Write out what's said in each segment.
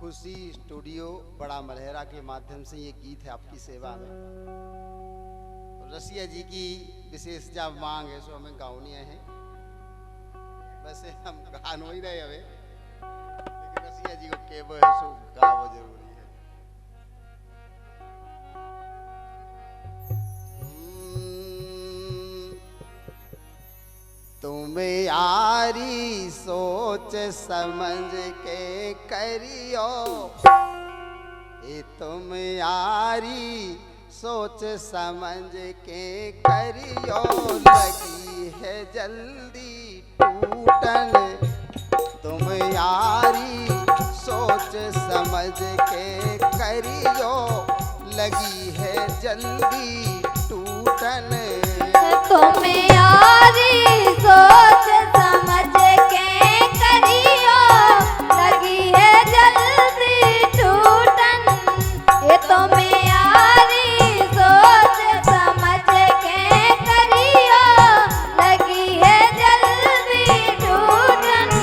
खुशी स्टूडियो बड़ा मलहरा के माध्यम से ये गीत है आपकी सेवा में। रसिया जी की विशेष जब मांग है सो हमें गाउनिया है। वैसे हम गा नहीं रहे हवे, लेकिन रसिया जी को केबो है सो गावो जरूरी है। तुम यारी सोच समझ के करियो, ये तुम यारी सोच समझ के करियो, लगी है जल्दी टूटन। तुम यारी सोच समझ के करियो, लगी है जल्दी टूटन। तुम यारी सोच समझ के करियो, लगी है जल्दी टूटन। ये तुम यारी सोच समझ के करियो, लगी है जल्दी टूटन।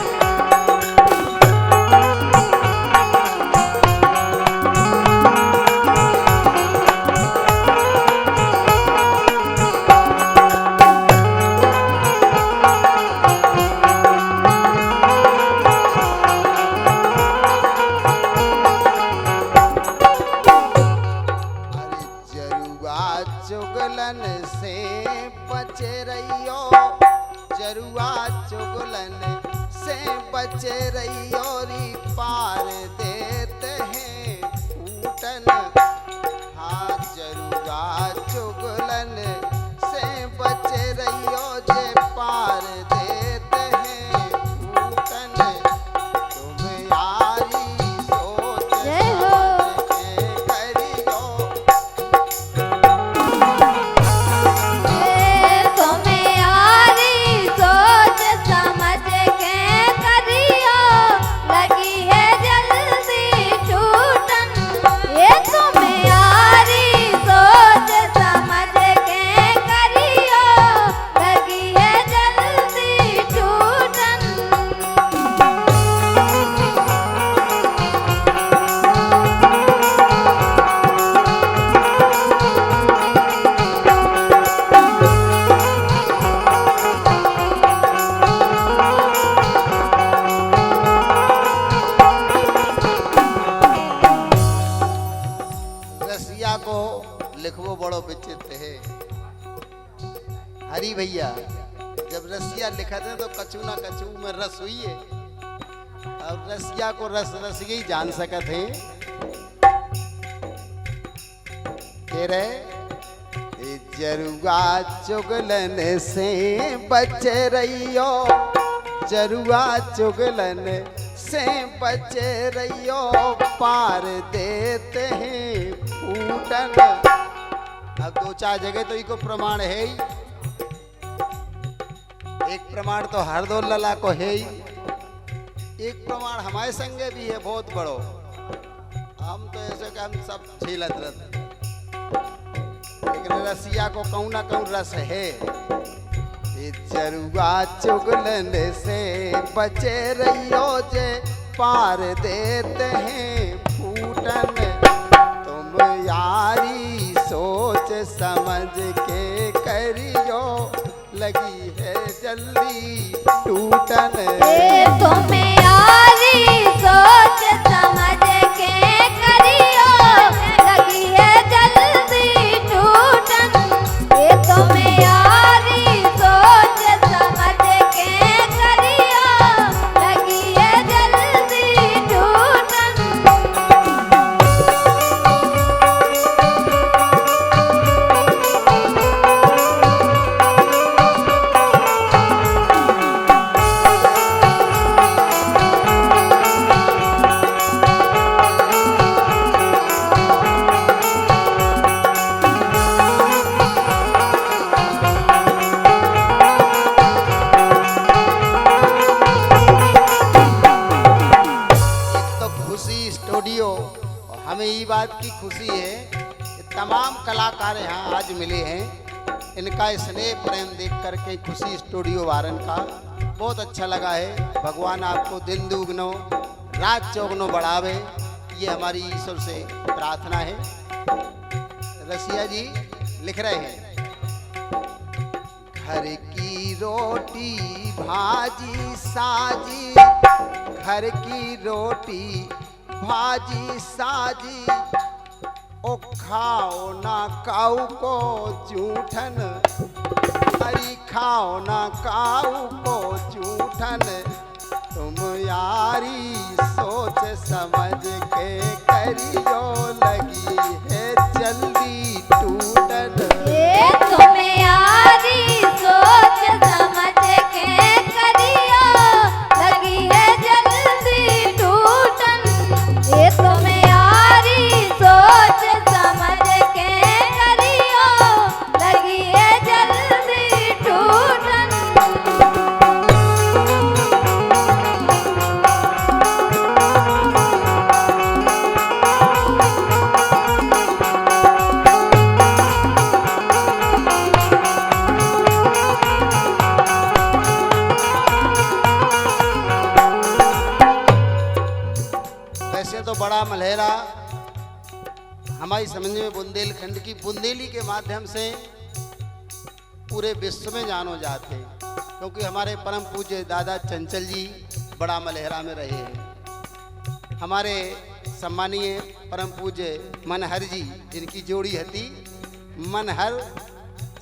चुगलन से बचे रहियो, जरुआ चुगलन से बचे रहियो, री पार देते हैं फूटन। हाँ जरुआ चुगलन से बचे रहियो, जे पार देते हैं फूटन। तुम यारी सोच समझ के करियो, तुम यारी सोच समझ के करियो, लगी है जल्दी टूटन। ये तुम यारी सोच समझ के करियो, लगी है जल्दी टूटन। रसिया को लिखवो बड़ो विचित्र है। हरी भैया जब रसिया लिखते हैं तो कछु ना कछु में रस हुई है। अब रसिया को रस रसिया ही जान सकत है। कह रहे ए जरुआ चुगलन से बचे रहियो, जरुआ चुगलन से बचे रहियो, पार देते हैं फूटन। अब दो चार जगह तो इको प्रमाण है ही। एक प्रमाण तो हरदोल लला को है ही, एक प्रमाण हमारे संगे भी है बहुत बड़ो। हम तो ऐसे कि हम सब झेलत रहते, लेकिन रसिया को कहूँ ना कहूँ रस है। ये जरुआ चुगलन से बचे रहियो, जे पार देते हैं फूटन। तुम यारी सोच समझ के करियो, लगी है जल्दी टूटन। तुम यारी सोच समझ के करियो, लगी है जल्दी टूटन। ये तुम यारी सोच समझ के करियो, लगी है जल्दी टूटन। स्टूडियो और हमें ये बात की खुशी है कि तमाम कलाकार यहाँ आज मिले हैं। इनका स्नेह प्रेम देख करके खुशी स्टूडियो वारन का बहुत अच्छा लगा है। भगवान आपको दिन दुगनो रात चौगनो बढ़ावे ये हमारी ईश्वर से प्रार्थना है। रसिया जी लिख रहे हैं, घर की रोटी भाजी साजी, घर की रोटी भाजी साजी, ओ खाओ ना काऊ को जूठन, अरे खाओ ना काऊ को जूठन, तुम यारी सोच समझ के करियो, लगी है जल्दी टूटन। ये तुम यारी सोच समझ के करियो, लगी है जल्दी टूटन। ये तुम यारी सोच समझ के करियो, लगी है जल्दी टूटन। वैसे तो बड़ा मलहरा हमारी समझ में बुंदेलखंड की बुंदेली के माध्यम से पूरे विश्व में जानो जाते हैं, क्योंकि हमारे परम पूज्य दादा चंचल जी बड़ा मलहरा में रहे हैं। हमारे सम्मानीय परम पूज्य मनहर जी, जिनकी जोड़ी हती मनहर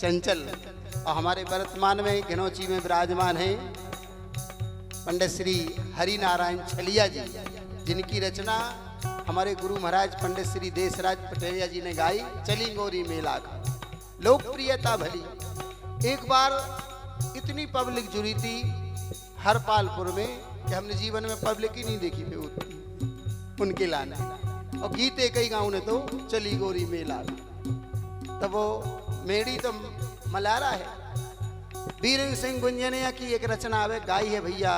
चंचल, और हमारे वर्तमान में घनौची में विराजमान हैं पंडित श्री हरि नारायण छलिया जी, जिनकी रचना हमारे गुरु महाराज पंडित श्री देशराज पटेलिया जी ने गाई, चली गोरी मेला का। लोकप्रियता भली, एक बार इतनी पब्लिक जुड़ी थी हरपालपुर में कि हमने जीवन में पब्लिक ही नहीं देखी थी उनके लाना, और गीत एक ही गाँव ने तो चली गोरी मेला। तब वो मेरी तो मलारा है, बीरेंद्र सिंह गुंजनिया की एक रचना आवे गाई है भैया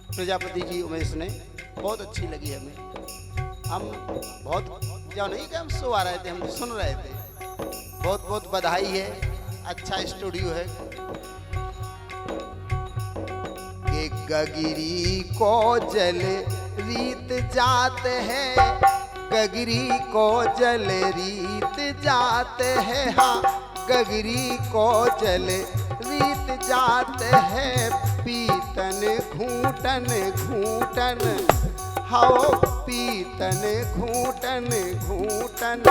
प्रजापति जी उमेश ने, बहुत अच्छी लगी हमें। हम बहुत जो नहीं कि हम सो आ रहे थे, हम सुन रहे थे। बहुत बहुत बधाई है, अच्छा स्टूडियो है। ये गगिरी को जल रीत जात है, गगिरी को जल रीत जात है, हाँ गगरी को जल रीत जात है, पीतन घूटन घूटन, हाओ पीतन घूटन घूटन,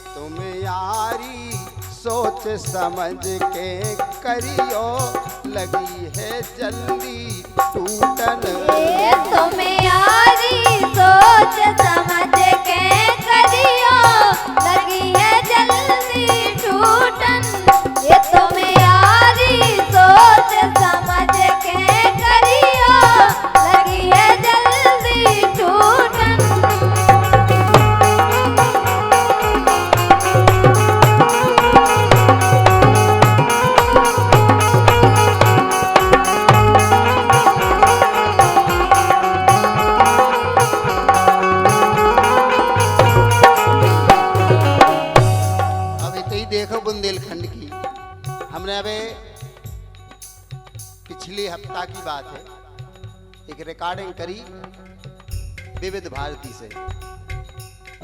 तुम यारी सोच समझ के करियो, लगी है जल्दी टूटन। ये तुम यारी सोच समझ के करियो, लगी है जल्दी टूटन। ये तुम यारी सोच समझ के करियो, लगी है जल्दी टूटन। देखो बुंदेलखंड की, हमने अबे पिछले हफ्ता की बात है, एक रिकॉर्डिंग करी विविध भारती से।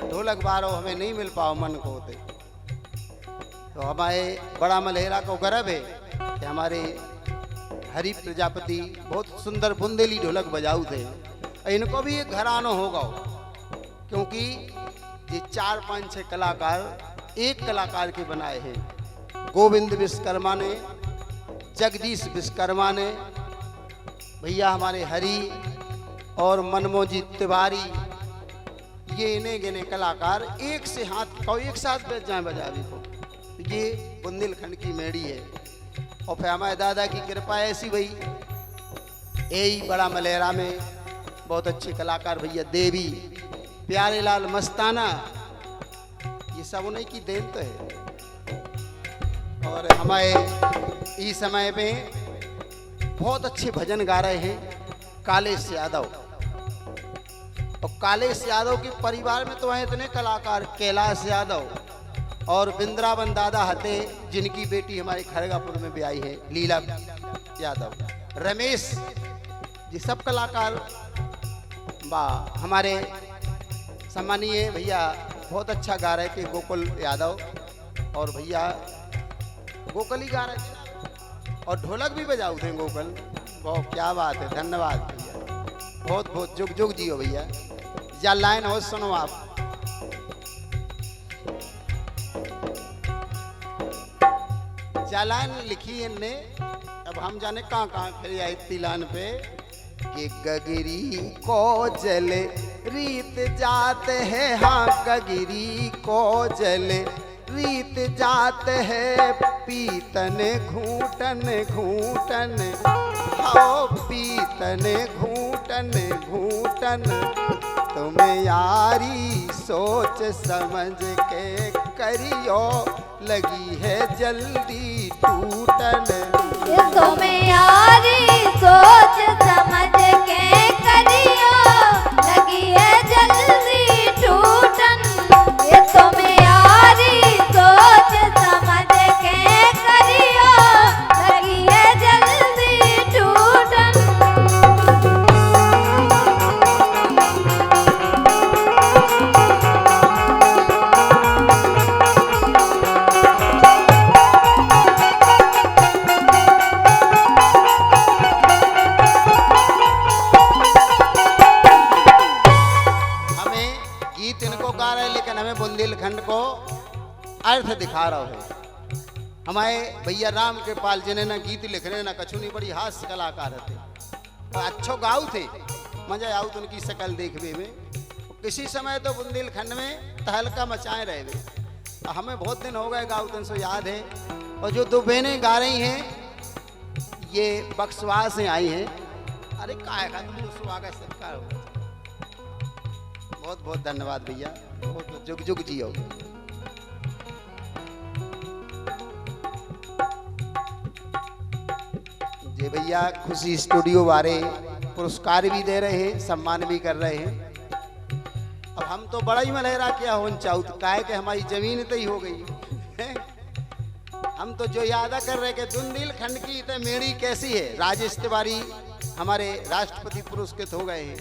ढोलक बारो हमें नहीं मिल पाओ मन को होते, तो हमारे बड़ा मलहेरा को गर्व है कि हमारे हरि प्रजापति बहुत सुंदर बुंदेली ढोलक बजाऊ थे। इनको भी एक घरानो होगा, क्योंकि ये 4-5-6 कलाकार एक कलाकार के बनाए हैं। गोविंद विश्वकर्मा ने, जगदीश विश्वकर्मा ने, भैया हमारे हरि और मनमोजी तिवारी, ये इन्हें गिने कलाकार एक से हाथ को एक साथ बैठ जाए बजावी को। ये बुंदेलखंड की मेड़ी है, और फिर हमारे दादा की कृपा ऐसी भई, यही बड़ा मलहरा में बहुत अच्छे कलाकार भैया देवी, प्यारे लाल मस्ताना, ये सब उन्हीं की देन तो है। और हमारे इस समय में बहुत अच्छे भजन गा रहे हैं कालेश यादव, और कालेश यादव के परिवार में तो हैं इतने कलाकार, कैलाश यादव और वृंदावन दादा हते, जिनकी बेटी हमारे खड़गापुर में भी आई है लीला यादव, रमेश, ये सब कलाकार। वाह, हमारे सम्मानीय भैया बहुत अच्छा गा रहे थे गोकुल यादव, और भैया गोकुल ही गा रहे थे और ढोलक भी बजाऊ थे गोकुल। बहुत क्या बात है, धन्यवाद भैया, बहुत बहुत जुग जुग जियो भैया। या लाइन हो सुनो आप। या लाइन लिखी इनने, अब हम जाने कहाँ कहाँ फिर आई तिलान पे कि गगरी को जले रीत जात है, हाँ गगरी को जले रीत जात है, पीतन घूटन घूटन, हाँ पीतन घूटन घूटन, तुम यारी सोच समझ के करियो, लगी है जल्दी टूटन। ये तुम्हें यारी सोच समझ के करियो, लगी है जल्दी टूटन। ये तुम्हें यारी सोच समझ के करियो, लगी है जल्दी टूटन। बुंदेलखंड को अर्थ दिखा रहा है। हमारे भैया राम कृपाल जी ने ना गीत लिख रहे ना कछु नहीं, बड़ी हास्य कलाकार थे और अच्छो गाऊ थे, मजा आऊ तो उनकी शकल देखने में। किसी समय तो बुंदेलखंड में तहलका मचाए रहे थे। हमें बहुत दिन हो गए गाऊ, तो याद है। और जो दो बहनें गा रही हैं ये बक्सवा से आई हैं। अरे काय का तुम स्वागत सत्कार हो, बहुत बहुत धन्यवाद भैया, बहुत जुग जुग जियो। जे भैया खुशी स्टूडियो वाले पुरस्कार भी दे रहे हैं, सम्मान भी कर रहे हैं। अब हम तो बड़ा ही मलहरा क्या हो चाहत काय के हमारी जमीन तो ही हो गई है? हम तो जो यादा कर रहे कि बुंदेलखंड की तो मेड़ी कैसी है। राजेश तिवारी हमारे राष्ट्रपति पुरस्कृत हो गए हैं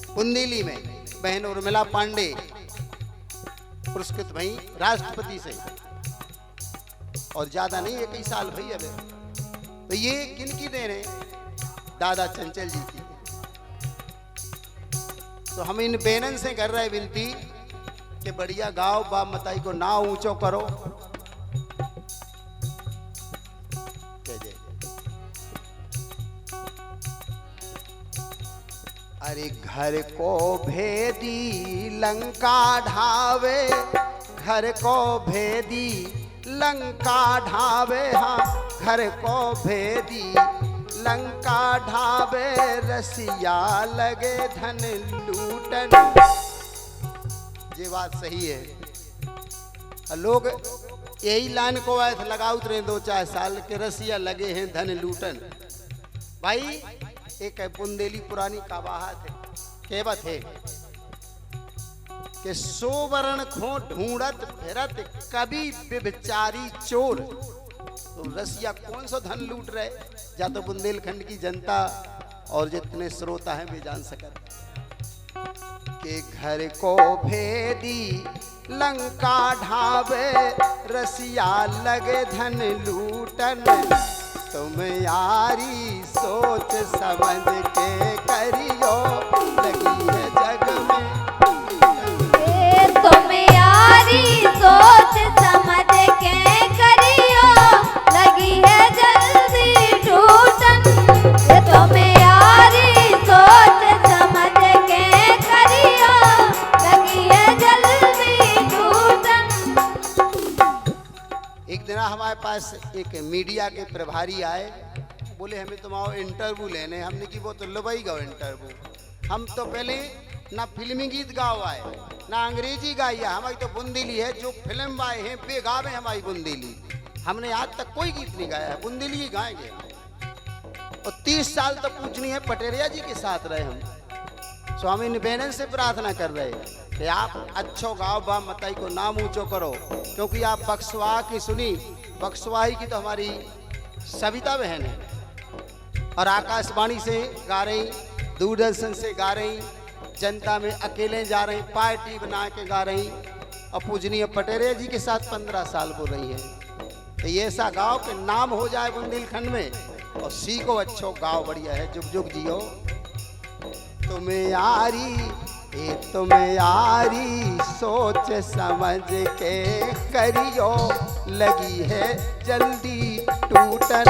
बुंदेली में, बहन उर्मिला पांडे पुरस्कृत भाई राष्ट्रपति से, और ज्यादा नहीं एक ही साल भाई अब। तो ये किनकी देन है? दादा चंचल जी की। तो हम इन बेनन से कर रहे विनती कि बढ़िया गाओ, बाप मताई को ना ऊंचो करो। अरे घर को भेदी लंका ढावे, घर को भेदी लंका ढावे, हाँ घर को भेदी लंका ढावे, रसिया लगे धन लूटन। ये बात सही है। लोग यही लाइन को ऐसे लगाउत रहे 2-4 साल के रसिया लगे हैं धन लूटन। भाई एक बुंदेली पुरानी कहावत है, कहवत है कि सोवरण खो ढूंढत फिरत कभी व्यभिचारी चोर। तो रसिया कौन सा धन लूट रहे, या तो बुंदेलखंड की जनता और जितने श्रोता हैं वे जान सकते कि घर को भेदी लंका ढावे, रसिया लगे धन लूटन। तुम यारी सोच समझ के करियो, लगी है जग में। तुम यारी सोच समझ के करियो, लगी है जल्दी टूटन। तुम यारी सोच समझ के करियो, लगी है जल्दी टूटन। एक दिन हमारे पास एक मीडिया के प्रभारी आए, बोले हमें तुम्हारा इंटरव्यू लेने। हमने की वो तो लुबई गाओ इंटरव्यू। हम तो पहले ना फिल्मी गीत गाओ आए ना अंग्रेजी गाई है, हमारी तो बुंदेली है। जो फिल्म आए हैं बेगावे हमारी बुंदेली। हमने आज तक कोई गीत नहीं गाया है, बुंदेली ही गाएंगे। और 30 साल तक तो पूछनी है पटेरिया जी के साथ रहे हम। स्वामी निवेदन से प्रार्थना कर रहे कि आप अच्छो गाओ, बा मताई को नाम ऊंचो करो, क्योंकि आप बक्सवा की सुनी। बक्सवाही की तो हमारी सविता बहन है और आकाशवाणी से गा रही, दूरदर्शन से गा रही, जनता में अकेले जा रही, पार्टी बना के गा रही और पूजनीय पटेरे जी के साथ 15 साल बोल रही है। तो ये ऐसा गाँव के नाम हो जाए बुंदेलखंड में और सीखो अच्छो गाँव बढ़िया है, जुग जुग जियो। तुम्हें यारी ये तुम्हें यारी सोच समझ के करियो, लगी है जल्दी टूटन।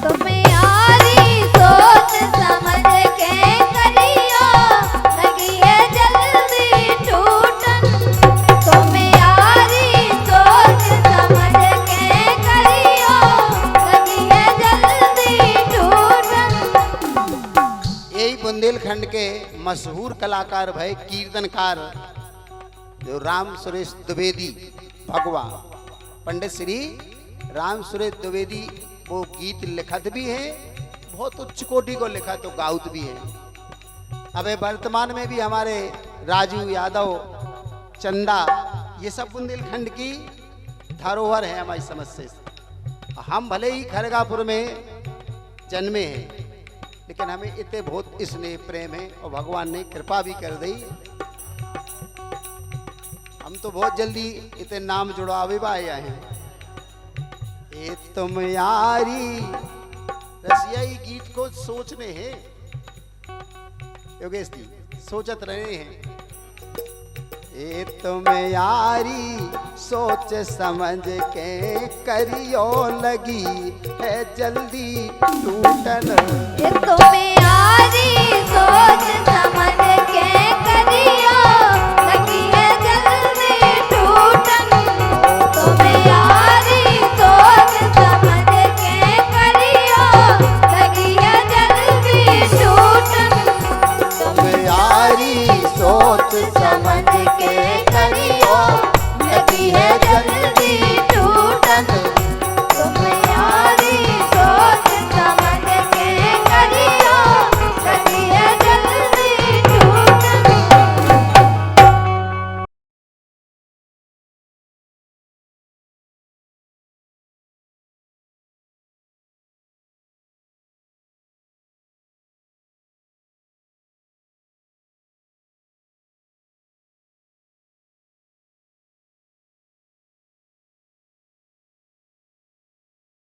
तुम्हें यारी सोच समझ के करियो, लगी है जल्दी टूटन। तुम्हें यारी सोच समझ के करियो, लगी है जल्दी टूटन। यही बुंदेलखंड के मशहूर कलाकार भय कीर्तनकार जो राम सुरेश द्विवेदी भगवा, पंडित श्री राम सुरेश द्विवेदी, वो गीत लिखत भी है, बहुत उच्च कोटि को लिखा तो गाउत भी है। अबे वर्तमान में भी हमारे राजू यादव, चंदा, ये सब बुंदेलखंड की धरोहर है हमारी समझ से। हम भले ही खरगापुर में जन्मे हैं, लेकिन हमें इतने बहुत स्नेह प्रेम है और भगवान ने कृपा भी कर दी। हम तो बहुत जल्दी इतने नाम जुड़ावे आए हैं। ये तुम यारी रसियाई गीत को सोचने हैं, योगेश जी सोचत रहे हैं। ये तुम यारी सोच समझ के करियो, लगी है जल्दी टूटन। ये तुम्हें यारी सोच